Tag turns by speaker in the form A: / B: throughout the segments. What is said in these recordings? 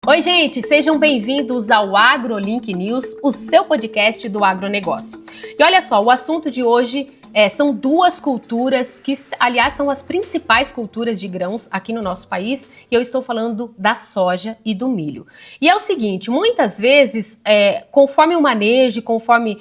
A: Oi, gente, sejam bem-vindos ao AgroLink News, o seu podcast do agronegócio. E olha só, o assunto de hoje são duas culturas que, aliás, são as principais culturas de grãos aqui no nosso país, e eu estou falando da soja e do milho. E é o seguinte, muitas vezes, conforme o manejo, conforme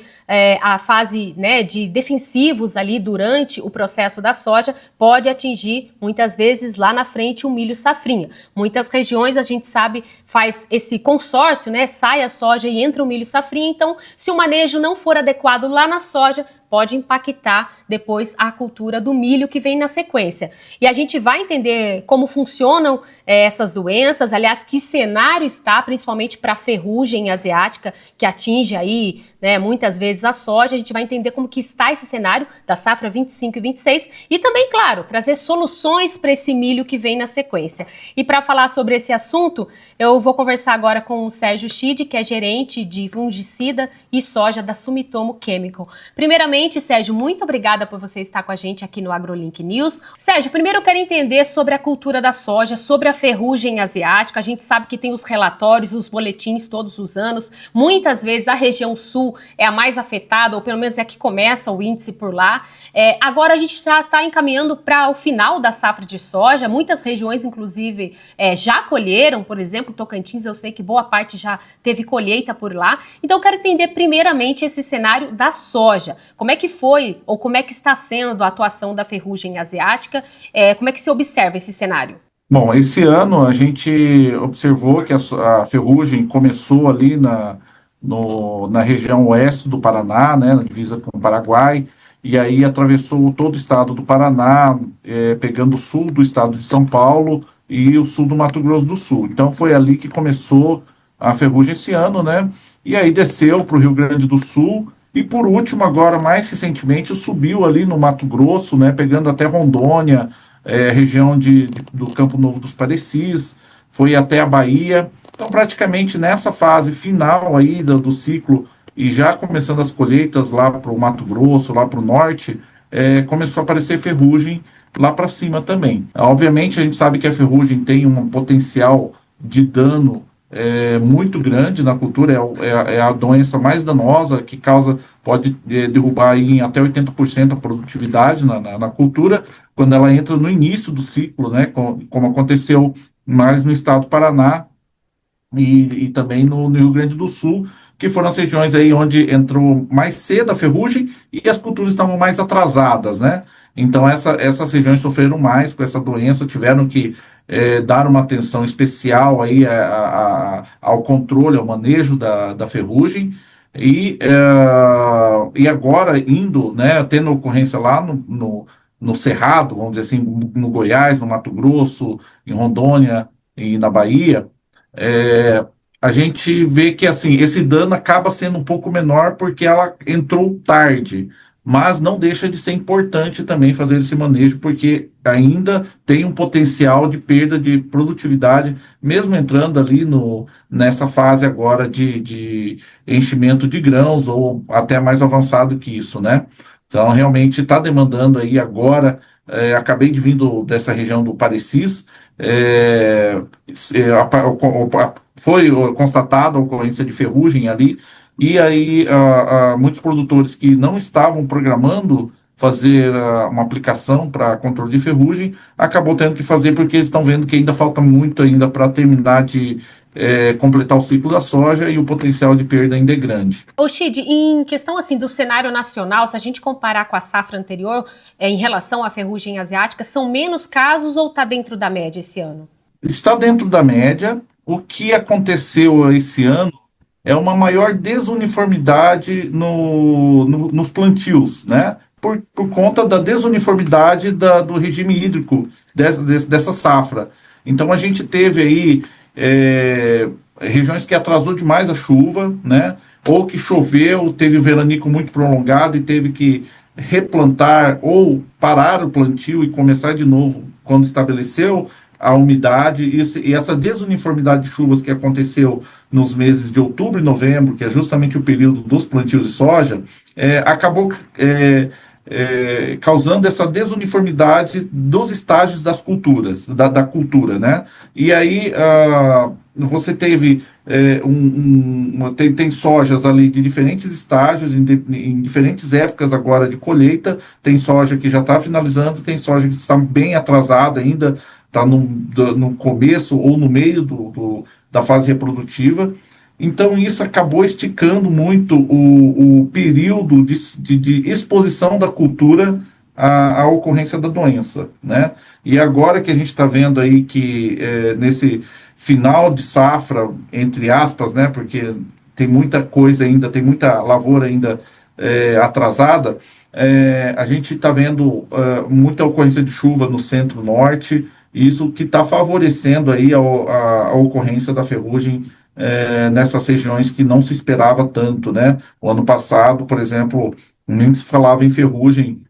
A: a fase, né, de defensivos ali durante o processo da soja, pode atingir, muitas vezes, lá na frente o milho safrinha. Muitas regiões, a gente sabe, faz esse consórcio, né, sai a soja e entra o milho safrinha, então, se o manejo não for adequado lá na soja, pode impactar depois a cultura do milho que vem na sequência. E a gente vai entender como funcionam essas doenças, aliás, que cenário está, principalmente para a ferrugem asiática, que atinge aí, né, muitas vezes a soja. A gente vai entender como que está esse cenário da safra 25 e 26 e também, claro, trazer soluções para esse milho que vem na sequência. E para falar sobre esse assunto, eu vou conversar agora com o Sérgio Chide, que é gerente de fungicida e soja da Sumitomo Chemical. Primeiramente, Sérgio, muito obrigada por você estar com a gente aqui no AgroLink News. Sérgio, primeiro eu quero entender sobre a cultura da soja, sobre a ferrugem asiática. A gente sabe que tem os relatórios, os boletins todos os anos. Muitas vezes a região sul é a mais afetada, ou pelo menos é que começa o índice por lá. Agora a gente já está encaminhando para o final da safra de soja. Muitas regiões, inclusive, já colheram, por exemplo, Tocantins, eu sei que boa parte já teve colheita por lá. Então eu quero entender primeiramente esse cenário da soja. Como é que foi, ou como é que está sendo a atuação da ferrugem asiática? Como é que se observa esse cenário?
B: Bom, esse ano a gente observou que a ferrugem começou ali na região oeste do Paraná, né, na divisa com o Paraguai, e aí atravessou todo o estado do Paraná, pegando o sul do estado de São Paulo e o sul do Mato Grosso do Sul. Então foi ali que começou a ferrugem esse ano, né, e aí desceu para o Rio Grande do Sul. E por último, agora, mais recentemente, subiu ali no Mato Grosso, né, pegando até Rondônia, região do Campo Novo dos Parecis, foi até a Bahia. Então, praticamente nessa fase final aí do ciclo, e já começando as colheitas lá para o Mato Grosso, lá para o norte, começou a aparecer ferrugem lá para cima também. Obviamente, a gente sabe que a ferrugem tem um potencial de dano muito grande na cultura, é a doença mais danosa que pode derrubar aí em até 80% a produtividade na cultura, quando ela entra no início do ciclo, né, como aconteceu mais no estado do Paraná e também no Rio Grande do Sul, que foram as regiões aí onde entrou mais cedo a ferrugem e as culturas estavam mais atrasadas, né? Então essas regiões sofreram mais com essa doença, tiveram que dar uma atenção especial aí ao controle, ao manejo da ferrugem, e agora indo, né, tendo ocorrência lá no Cerrado, vamos dizer assim, no Goiás, no Mato Grosso, em Rondônia e na Bahia, é, a gente vê que assim esse dano acaba sendo um pouco menor porque ela entrou tarde, mas não deixa de ser importante também fazer esse manejo, porque ainda tem um potencial de perda de produtividade, mesmo entrando ali nessa fase agora de enchimento de grãos, ou até mais avançado que isso, né? Então, realmente está demandando aí agora, acabei de vir dessa região do Parecis, foi constatada a ocorrência de ferrugem ali, e aí muitos produtores que não estavam programando fazer uma aplicação para controle de ferrugem, acabou tendo que fazer porque eles estão vendo que ainda falta muito ainda para terminar de completar o ciclo da soja, e o potencial de perda ainda é grande.
A: Ô Chide, em questão assim do cenário nacional, se a gente comparar com a safra anterior, em relação à ferrugem asiática, são menos casos ou está dentro da média esse ano?
B: Está dentro da média. O que aconteceu esse ano é uma maior desuniformidade nos plantios, né? Por conta da desuniformidade do regime hídrico dessa safra. Então a gente teve aí regiões que atrasou demais a chuva, né? Ou que choveu, teve um veranico muito prolongado e teve que replantar ou parar o plantio e começar de novo quando estabeleceu a umidade, e essa desuniformidade de chuvas que aconteceu nos meses de outubro e novembro, que é justamente o período dos plantios de soja, acabou causando essa desuniformidade dos estágios das culturas, da cultura, né? E aí você teve tem sojas ali de diferentes estágios, em diferentes épocas agora de colheita. Tem soja que já está finalizando, tem soja que está bem atrasada ainda, está no começo ou no meio da fase reprodutiva. Então, isso acabou esticando muito o período de exposição da cultura à ocorrência da doença, né? E agora que a gente está vendo aí que nesse final de safra, entre aspas, né? Porque tem muita coisa ainda, tem muita lavoura ainda atrasada, a gente está vendo muita ocorrência de chuva no centro-norte, isso que está favorecendo aí a ocorrência da ferrugem nessas regiões que não se esperava tanto, né? O ano passado, por exemplo, nem se falava em ferrugem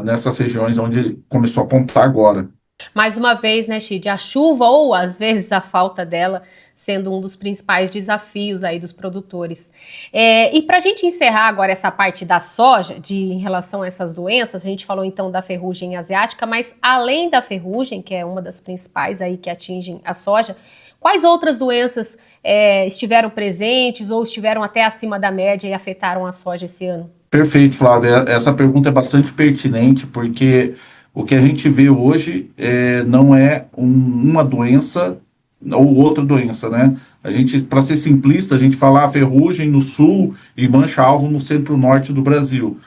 B: nessas regiões onde começou a apontar agora.
A: Mais uma vez, né, Chid, a chuva ou às vezes a falta dela sendo um dos principais desafios aí dos produtores. E para a gente encerrar agora essa parte da soja, em relação a essas doenças, a gente falou então da ferrugem asiática, mas além da ferrugem, que é uma das principais aí que atingem a soja, quais outras doenças estiveram presentes ou estiveram até acima da média e afetaram a soja esse ano?
B: Perfeito, Flávio. Essa pergunta é bastante pertinente, porque o que a gente vê hoje não é uma doença ou outra doença, né? A gente, para ser simplista, a gente fala ferrugem no sul e mancha-alvo no centro-norte do Brasil.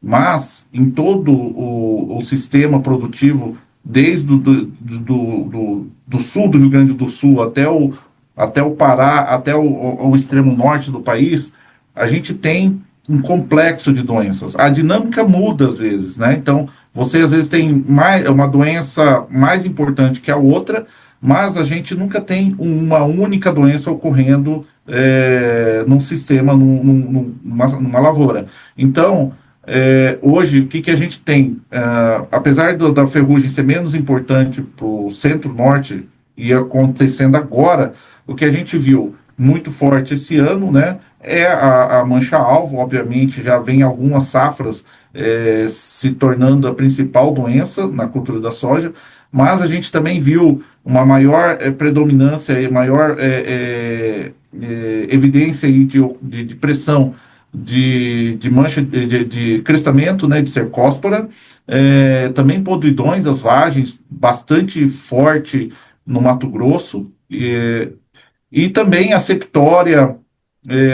B: Mas em todo o sistema produtivo, desde do sul do Rio Grande do Sul até o Pará, até o extremo norte do país, a gente tem um complexo de doenças. A dinâmica muda às vezes, né? Então, você às vezes tem uma doença mais importante que a outra, mas a gente nunca tem uma única doença ocorrendo num sistema, numa lavoura. Então, hoje, o que a gente tem? Apesar da ferrugem ser menos importante para o centro-norte e acontecendo agora, o que a gente viu muito forte esse ano, né, é a mancha-alvo. Obviamente, já vem algumas safras se tornando a principal doença na cultura da soja, mas a gente também viu uma maior predominância e maior evidência aí de pressão de mancha de crestamento, né, de cercóspora, também podridões, as vagens, bastante forte no Mato Grosso, e também a septória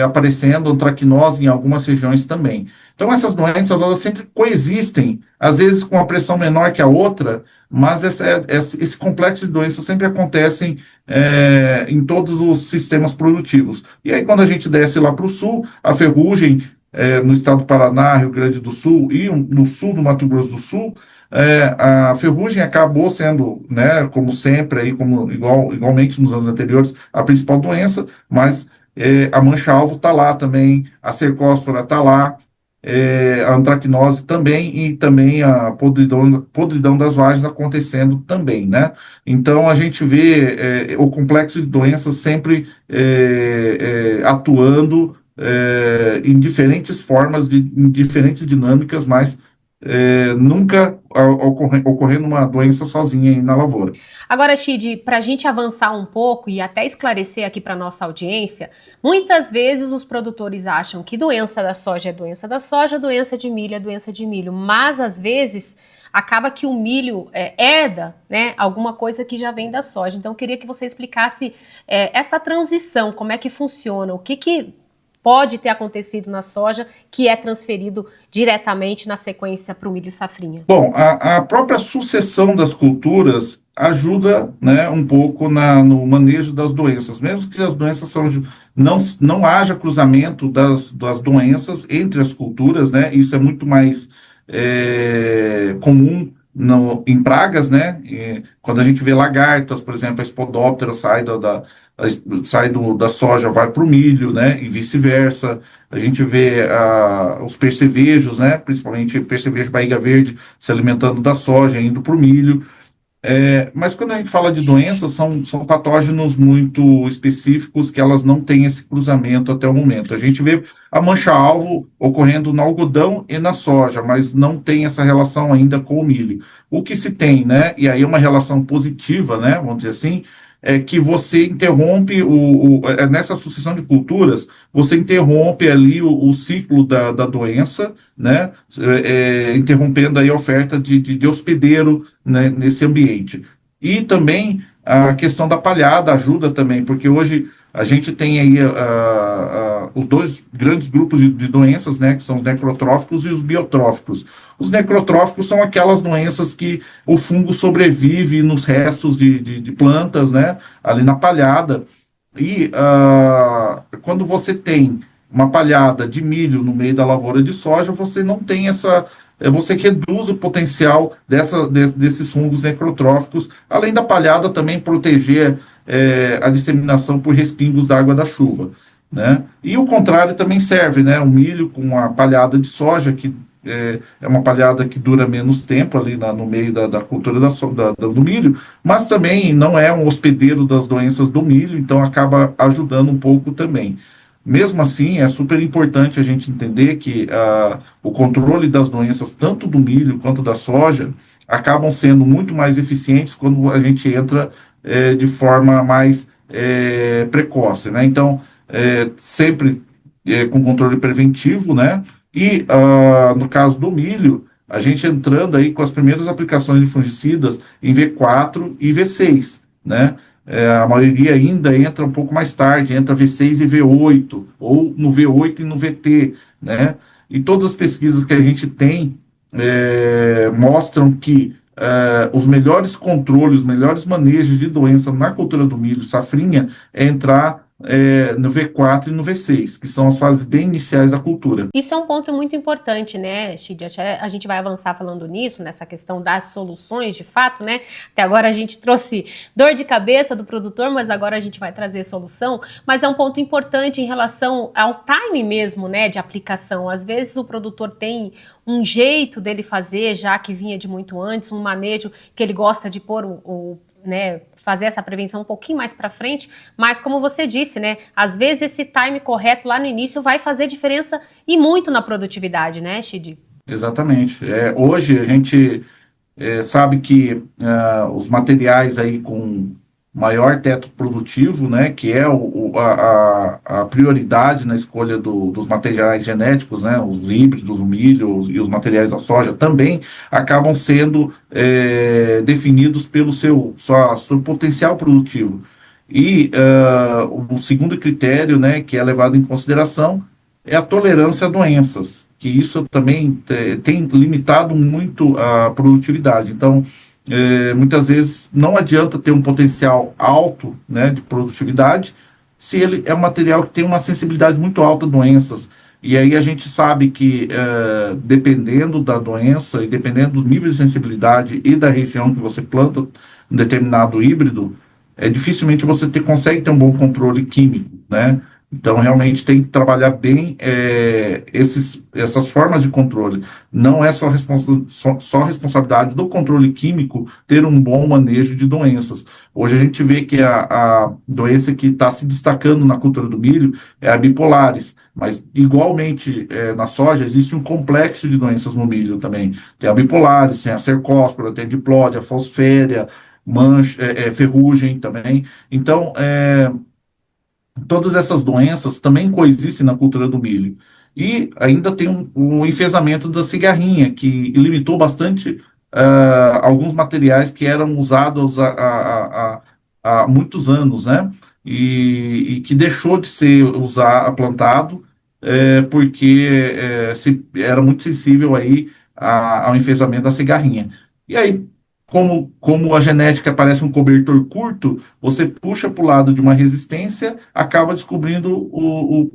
B: aparecendo, antracnose em algumas regiões também. Então, essas doenças, elas sempre coexistem, às vezes com uma pressão menor que a outra, mas esse complexo de doenças sempre acontecem em todos os sistemas produtivos. E aí, quando a gente desce lá para o sul, a ferrugem no estado do Paraná, Rio Grande do Sul e no sul do Mato Grosso do Sul, a ferrugem acabou sendo, né, como sempre, aí, igualmente nos anos anteriores, a principal doença, mas a mancha-alvo está lá também, a cercóspora está lá, a antracnose também, e também a podridão das vagens acontecendo também, né? Então, a gente vê o complexo de doenças sempre atuando em diferentes formas, em diferentes dinâmicas, mas nunca ocorrendo uma doença sozinha aí na lavoura.
A: Agora, Chid, para a gente avançar um pouco e até esclarecer aqui para nossa audiência, muitas vezes os produtores acham que doença da soja é doença da soja, doença de milho é doença de milho, mas às vezes acaba que o milho herda, né, alguma coisa que já vem da soja. Então, eu queria que você explicasse essa transição, como é que funciona, o que pode ter acontecido na soja que é transferido diretamente na sequência para o milho safrinha.
B: Bom, a própria sucessão das culturas ajuda, né, um pouco no manejo das doenças, mesmo que as doenças não haja cruzamento das doenças entre as culturas, né? Isso é muito mais comum em pragas, né? Quando a gente vê lagartas, por exemplo, a Spodoptera sai da soja, vai para o milho, né? E vice-versa. A gente vê os percevejos, né? Principalmente percevejo barriga verde se alimentando da soja, indo para o milho. Mas quando a gente fala de doenças, são patógenos muito específicos que elas não têm esse cruzamento até o momento. A gente vê a mancha-alvo ocorrendo no algodão e na soja, mas não tem essa relação ainda com o milho. O que se tem, né? E aí é uma relação positiva, né? Vamos dizer assim, é que você interrompe nessa sucessão de culturas, você interrompe ali o ciclo da doença, né? Interrompendo aí a oferta de hospedeiro, né, nesse ambiente. E também a questão da palhada ajuda também, porque hoje a gente tem aí os dois grandes grupos de doenças, né, que são os necrotróficos e os biotróficos. Os necrotróficos são aquelas doenças que o fungo sobrevive nos restos de plantas, né, ali na palhada. E quando você tem uma palhada de milho no meio da lavoura de soja, você não tem você reduz o potencial desses fungos necrotróficos, além da palhada também proteger a disseminação por respingos da água da chuva, né? E o contrário também serve, né? O milho com a palhada de soja, que é uma palhada que dura menos tempo ali no meio da cultura do milho, mas também não é um hospedeiro das doenças do milho, então acaba ajudando um pouco também. Mesmo assim, é super importante a gente entender que o controle das doenças, tanto do milho quanto da soja, acabam sendo muito mais eficientes quando a gente entra de forma mais precoce, né? Então, sempre com controle preventivo, né? E no caso do milho, a gente entrando aí com as primeiras aplicações de fungicidas em V4 e V6, né? A maioria ainda entra um pouco mais tarde, entra V6 e V8, ou no V8 e no VT, né? E todas as pesquisas que a gente tem mostram que os melhores controles, os melhores manejos de doença na cultura do milho safrinha é entrar no V4 e no V6, que são as fases bem iniciais da cultura.
A: Isso é um ponto muito importante, né, Chid? A gente vai avançar falando nisso, nessa questão das soluções, de fato, né? Até agora a gente trouxe dor de cabeça do produtor, mas agora a gente vai trazer solução. Mas é um ponto importante em relação ao time mesmo, né, de aplicação. Às vezes o produtor tem um jeito dele fazer, já que vinha de muito antes, um manejo que ele gosta de pôr né, fazer essa prevenção um pouquinho mais para frente, mas como você disse, né, às vezes esse time correto lá no início vai fazer diferença e muito na produtividade, né, Chid?
B: Exatamente. Hoje a gente sabe que os materiais aí com maior teto produtivo, né, que é a prioridade na escolha dos materiais genéticos, né, os híbridos, o milho e os materiais da soja também acabam sendo definidos pelo seu potencial produtivo. E o segundo critério, né, que é levado em consideração é a tolerância a doenças, que isso também tem limitado muito a produtividade. Então, muitas vezes não adianta ter um potencial alto, né, de produtividade se ele é um material que tem uma sensibilidade muito alta a doenças. E aí a gente sabe que, dependendo da doença e dependendo do nível de sensibilidade e da região que você planta um determinado híbrido, dificilmente você consegue ter um bom controle químico, né? Então, realmente tem que trabalhar bem essas formas de controle. Não é só responsabilidade do controle químico ter um bom manejo de doenças. Hoje a gente vê que a doença que está se destacando na cultura do milho é a bipolares, mas igualmente na soja existe um complexo de doenças no milho também. Tem a bipolares, tem a cercóspora, tem a diplódia, a fosféria, mancha, ferrugem também. Então, todas essas doenças também coexistem na cultura do milho. E ainda tem o enfesamento da cigarrinha, que limitou bastante alguns materiais que eram usados há muitos anos, né? E que deixou de ser plantado porque era muito sensível aí ao enfesamento da cigarrinha. E aí, como a genética parece um cobertor curto, você puxa para o lado de uma resistência, acaba descobrindo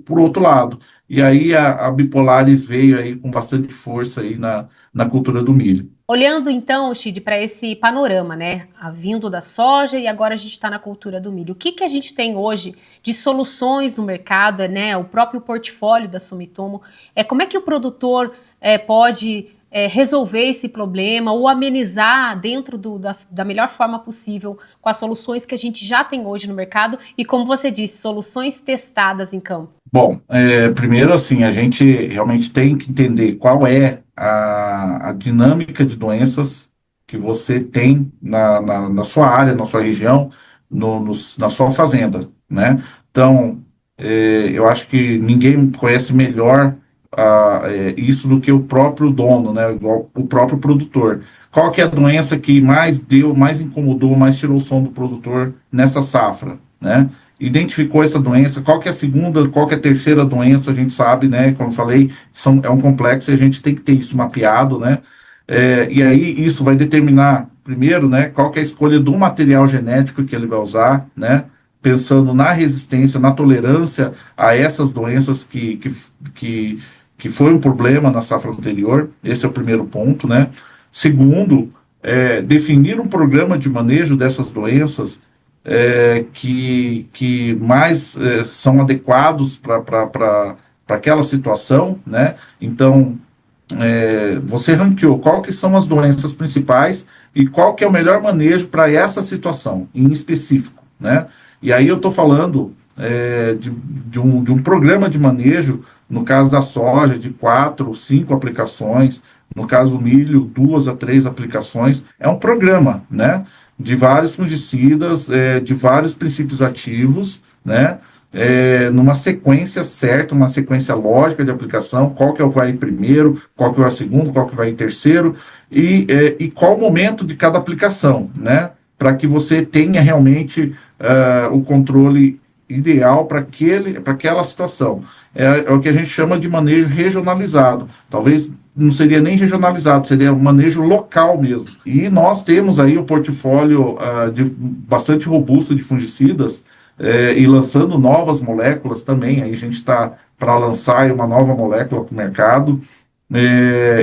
B: por outro lado. E aí a bipolares veio aí com bastante força aí na cultura do milho.
A: Olhando então, Chid, para esse panorama, né, vindo da soja e agora a gente está na cultura do milho. O que a gente tem hoje de soluções no mercado, né, o próprio portfólio da Sumitomo, como é que o produtor pode resolver esse problema ou amenizar dentro da melhor forma possível com as soluções que a gente já tem hoje no mercado e, como você disse, soluções testadas em campo?
B: Bom, primeiro assim, a gente realmente tem que entender qual é a dinâmica de doenças que você tem na sua área, na sua região, na sua fazenda, né? Então, eu acho que ninguém conhece melhor isso do que o próprio dono, né? Igual o próprio produtor. Qual que é a doença que mais deu, mais incomodou, mais tirou o som do produtor nessa safra, né? Identificou essa doença, qual que é a segunda, qual que é a terceira doença, a gente sabe, né? Como eu falei, é um complexo e a gente tem que ter isso mapeado, né? E aí isso vai determinar, primeiro, né, qual que é a escolha do material genético que ele vai usar, né? Pensando na resistência, na tolerância a essas doenças que, que foi um problema na safra anterior. Esse é o primeiro ponto, né? Segundo, definir um programa de manejo dessas doenças que mais são adequados para aquela situação, né? Então, você ranqueou qual que são as doenças principais e qual que é o melhor manejo para essa situação em específico, né? E aí eu estou falando de um programa de manejo, no caso da soja, de 4 ou 5 aplicações, no caso do milho, 2 a 3 aplicações, é um programa, né? De vários fungicidas, de vários princípios ativos, né? Numa sequência certa, uma sequência lógica de aplicação, qual que é o que vai em primeiro, qual que vai em segundo, qual que vai em terceiro, e qual o momento de cada aplicação, né? Para que você tenha realmente o controle ideal para aquela situação. É o que a gente chama de manejo regionalizado. Talvez não seria nem regionalizado, seria um manejo local mesmo. E nós temos aí o portfólio bastante robusto de fungicidas, e lançando novas moléculas também. Aí a gente está para lançar uma nova molécula para o mercado,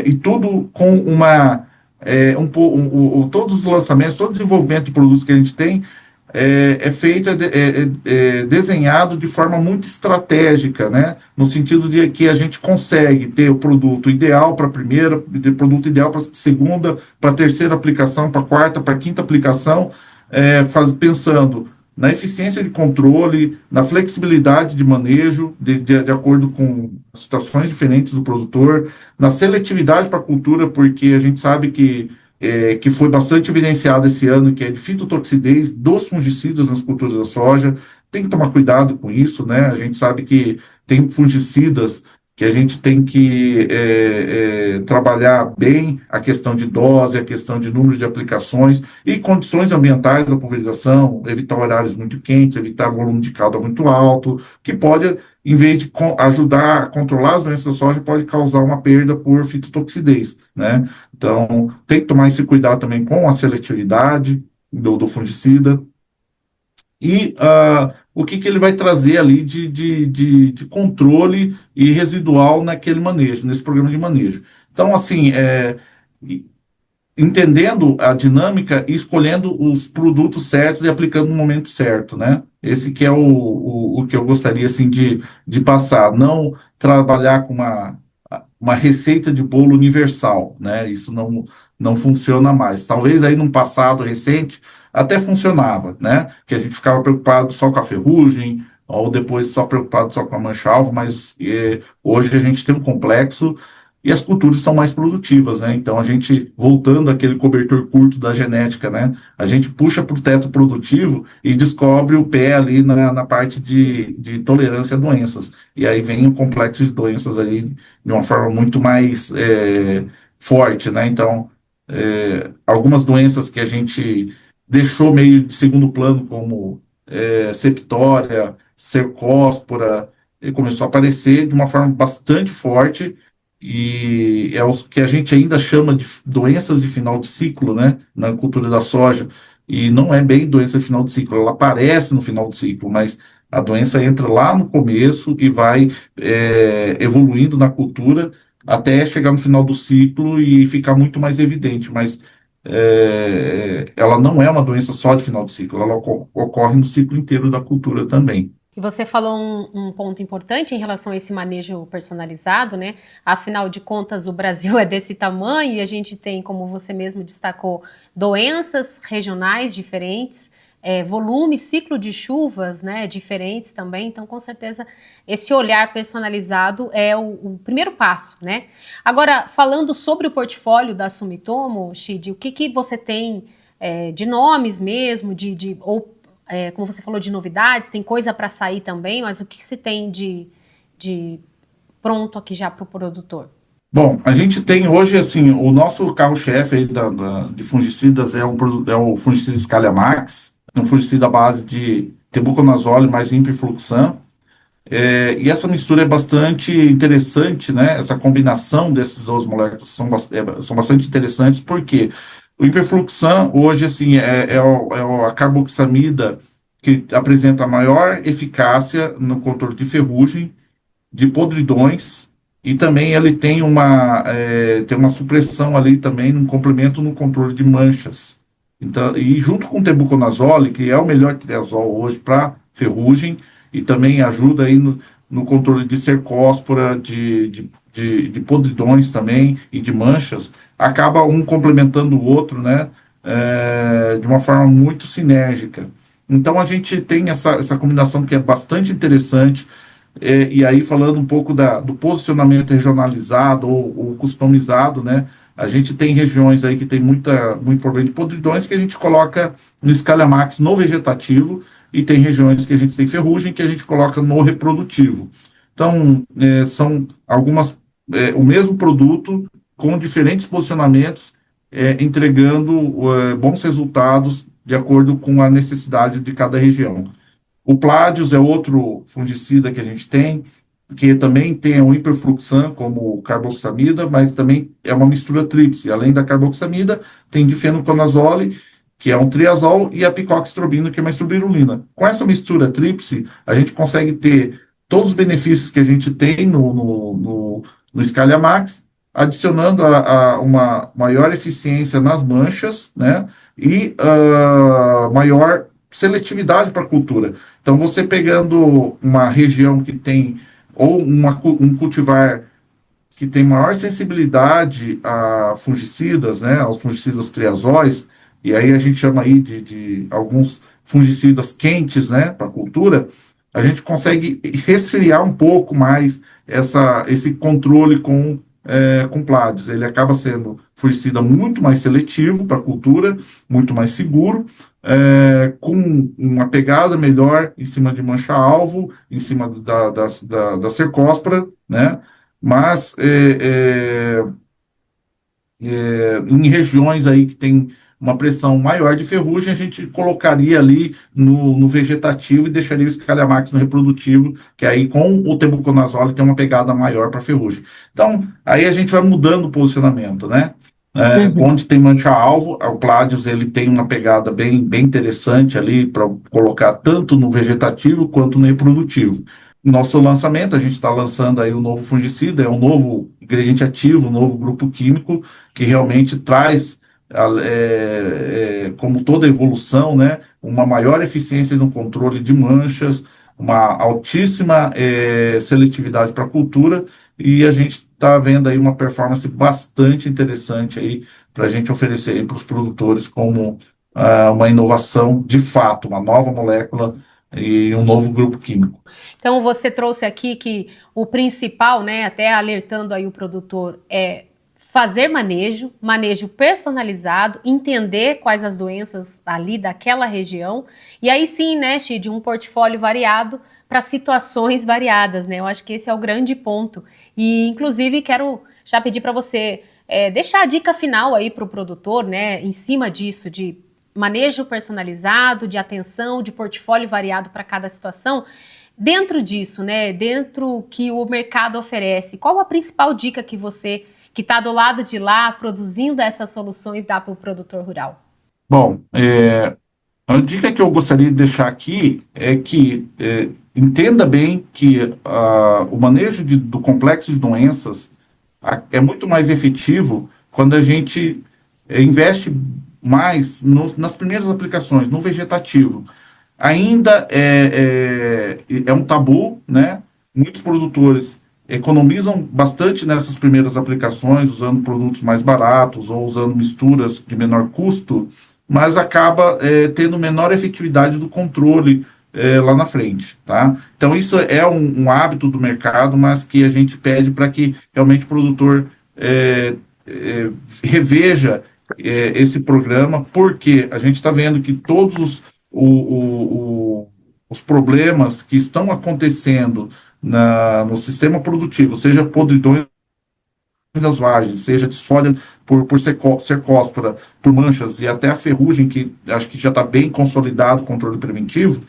B: e tudo com todos os lançamentos, todo o desenvolvimento de produtos que a gente tem feito, desenhado de forma muito estratégica, né? No sentido de que a gente consegue ter o produto ideal para a primeira, o produto ideal para a segunda, para a terceira aplicação, para a quarta, para a quinta aplicação, pensando na eficiência de controle, na flexibilidade de manejo, de acordo com situações diferentes do produtor, na seletividade para a cultura, porque a gente sabe que foi bastante evidenciado esse ano, que é de fitotoxidez dos fungicidas nas culturas da soja. Tem que tomar cuidado com isso, né? A gente sabe que tem fungicidas que a gente tem que trabalhar bem a questão de dose, a questão de número de aplicações e condições ambientais da pulverização, evitar horários muito quentes, evitar volume de calda muito alto, que pode, em vez de ajudar a controlar as doenças da soja, pode causar uma perda por fitotoxidez, né? Então, tem que tomar esse cuidado também com a seletividade do fungicida. E o que ele vai trazer ali de controle e residual naquele manejo, nesse programa de manejo. Então, assim, entendendo a dinâmica e escolhendo os produtos certos e aplicando no momento certo, né? Esse que é o que eu gostaria, assim, de passar. Não trabalhar com uma receita de bolo universal, né? Isso não funciona mais. Talvez aí num passado recente até funcionava, né? Que a gente ficava preocupado só com a ferrugem, ou depois só preocupado só com a mancha-alvo, mas hoje a gente tem um complexo e as culturas são mais produtivas, né? Então a gente, voltando àquele cobertor curto da genética, né? A gente puxa para o teto produtivo e descobre o pé ali na parte de tolerância a doenças. E aí vem um complexo de doenças aí de uma forma muito mais forte, né? Então, algumas doenças que a gente deixou meio de segundo plano, como septória, cercóspora, e começou a aparecer de uma forma bastante forte, e é os que a gente ainda chama de doenças de final de ciclo, né, na cultura da soja, e não é bem doença de final de ciclo, ela aparece no final do ciclo, mas a doença entra lá no começo e vai evoluindo na cultura até chegar no final do ciclo e ficar muito mais evidente, mas ela não é uma doença só de final de ciclo, ela ocorre no ciclo inteiro da cultura também.
A: E você falou um ponto importante em relação a esse manejo personalizado, né? Afinal de contas, o Brasil é desse tamanho e a gente tem, como você mesmo destacou, doenças regionais diferentes, volume, ciclo de chuvas, né, diferentes também. Então, com certeza, esse olhar personalizado é o primeiro passo, né? Agora, falando sobre o portfólio da Sumitomo, Shide, o que você tem de nomes mesmo, ou como você falou, de novidades, tem coisa para sair também, mas o que se tem de pronto aqui já para o produtor?
B: Bom, a gente tem hoje, assim, o nosso carro-chefe aí de fungicidas é o fungicida Scalamax, um fungicida à base de tebuconazole mais imperfluxam. E essa mistura é bastante interessante, né? Essa combinação desses duas moléculas são bastante interessantes, porque o imperfluxam hoje, assim, a carboxamida que apresenta a maior eficácia no controle de ferrugem, de podridões, e também ele tem uma supressão ali também, um complemento no controle de manchas. Então, e junto com o tebuconazole, que é o melhor triazol hoje para ferrugem, e também ajuda aí no controle de cercóspora, de podridões também, e de manchas, acaba um complementando o outro, né, de uma forma muito sinérgica. Então a gente tem essa combinação que é bastante interessante, e aí, falando um pouco do posicionamento regionalizado ou customizado, né? A gente tem regiões aí que tem muito problema de podridões que a gente coloca no Scalamax no vegetativo, e tem regiões que a gente tem ferrugem que a gente coloca no reprodutivo. Então, são o mesmo produto com diferentes posicionamentos, entregando bons resultados de acordo com a necessidade de cada região. O Pládios é outro fungicida que a gente tem, que também tem o hiperfluxan como carboxamida, mas também é uma mistura tríplice. Além da carboxamida, tem difenoconazole, que é um triazol, e a picoxestrobina, que é uma estrobirulina. Com essa mistura tríplice, a gente consegue ter todos os benefícios que a gente tem no Scalamax, adicionando a uma maior eficiência nas manchas, né? E maior seletividade para a cultura. Então, você pegando uma região que tem, ou um cultivar que tem maior sensibilidade a fungicidas, né, aos fungicidas triazóis, e aí a gente chama aí de alguns fungicidas quentes, né, para a cultura, a gente consegue resfriar um pouco mais esse controle com Pládios. Ele acaba sendo fungicida muito mais seletivo para a cultura, muito mais seguro, com uma pegada melhor em cima de mancha-alvo, em cima da cercóspora, né? Mas em regiões aí que tem uma pressão maior de ferrugem, a gente colocaria ali no vegetativo e deixaria o Scalamax no reprodutivo, que aí com o tebuconazole tem uma pegada maior para ferrugem. Então, aí a gente vai mudando o posicionamento, né? Onde tem mancha-alvo, o Pládios ele tem uma pegada bem interessante ali para colocar tanto no vegetativo quanto no reprodutivo. Nosso lançamento, a gente está lançando aí o novo fungicida, é um novo ingrediente ativo, um novo grupo químico que realmente traz, como toda evolução, né, uma maior eficiência no controle de manchas, uma altíssima seletividade para a cultura, e a gente está vendo aí uma performance bastante interessante aí para a gente oferecer para os produtores como uma inovação de fato, uma nova molécula e um novo grupo químico.
A: Então você trouxe aqui que o principal, né, até alertando aí o produtor, é fazer manejo personalizado, entender quais as doenças ali daquela região, e aí sim, né, Chid, um portfólio variado para situações variadas, né? Eu acho que esse é o grande ponto. E inclusive quero já pedir para você deixar a dica final aí para o produtor, né, em cima disso, de manejo personalizado, de atenção, de portfólio variado para cada situação. Dentro disso, né, dentro que o mercado oferece, qual a principal dica que você, que está do lado de lá, produzindo essas soluções, dá para o produtor rural?
B: Bom, a dica que eu gostaria de deixar aqui é que entenda bem que o manejo do complexo de doenças é muito mais efetivo quando a gente investe mais nas primeiras aplicações, no vegetativo. Ainda é um tabu, né? Muitos produtores economizam bastante nessas primeiras aplicações, usando produtos mais baratos ou usando misturas de menor custo, mas acaba tendo menor efetividade do controle lá na frente, tá? Então isso é um hábito do mercado, mas que a gente pede para que realmente o produtor reveja esse programa, porque a gente está vendo que todos os problemas que estão acontecendo no sistema produtivo, seja podridões das vagens, seja desfolha por cercóspora, por manchas e até a ferrugem, que acho que já está bem consolidado o controle preventivo,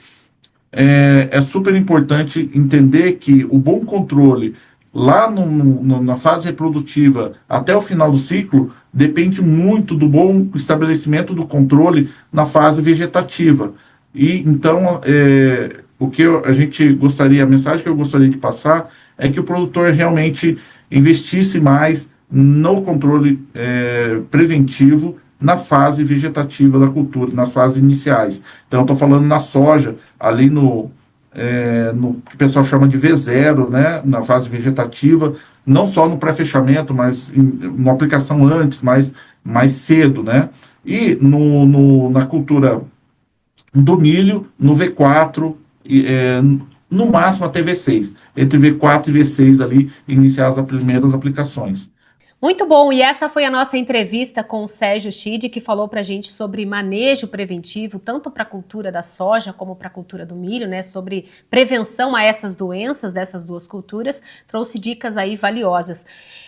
B: é super importante entender que o bom controle lá na fase reprodutiva até o final do ciclo depende muito do bom estabelecimento do controle na fase vegetativa. E então, a gente gostaria, a mensagem que eu gostaria de passar é que o produtor realmente investisse mais no controle preventivo na fase vegetativa da cultura, nas fases iniciais. Então, estou falando na soja, ali no que o pessoal chama de V0, né, na fase vegetativa, não só no pré-fechamento, mas uma aplicação antes, mais cedo, né? E na cultura do milho, no V4, no máximo até V6. Entre V4 e V6 ali, iniciar as primeiras aplicações.
A: Muito bom, e essa foi a nossa entrevista com o Sérgio Chide, que falou pra gente sobre manejo preventivo, tanto para a cultura da soja como para a cultura do milho, né, sobre prevenção a essas doenças dessas duas culturas, trouxe dicas aí valiosas.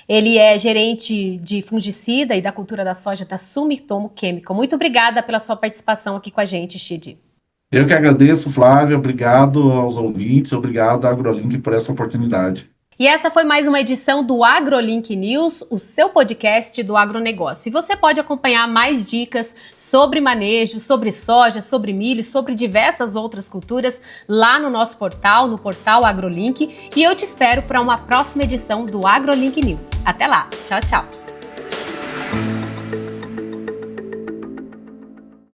A: Ele é gerente de fungicida e da cultura da soja da Sumitomo Chemical. Muito obrigada pela sua participação aqui com a gente, Chide.
B: Eu que agradeço, Flávio, obrigado aos ouvintes, obrigado à AgroLink por essa oportunidade.
A: E essa foi mais uma edição do AgroLink News, o seu podcast do agronegócio. E você pode acompanhar mais dicas sobre manejo, sobre soja, sobre milho, sobre diversas outras culturas lá no nosso portal, no portal AgroLink. E eu te espero para uma próxima edição do AgroLink News. Até lá. Tchau, tchau.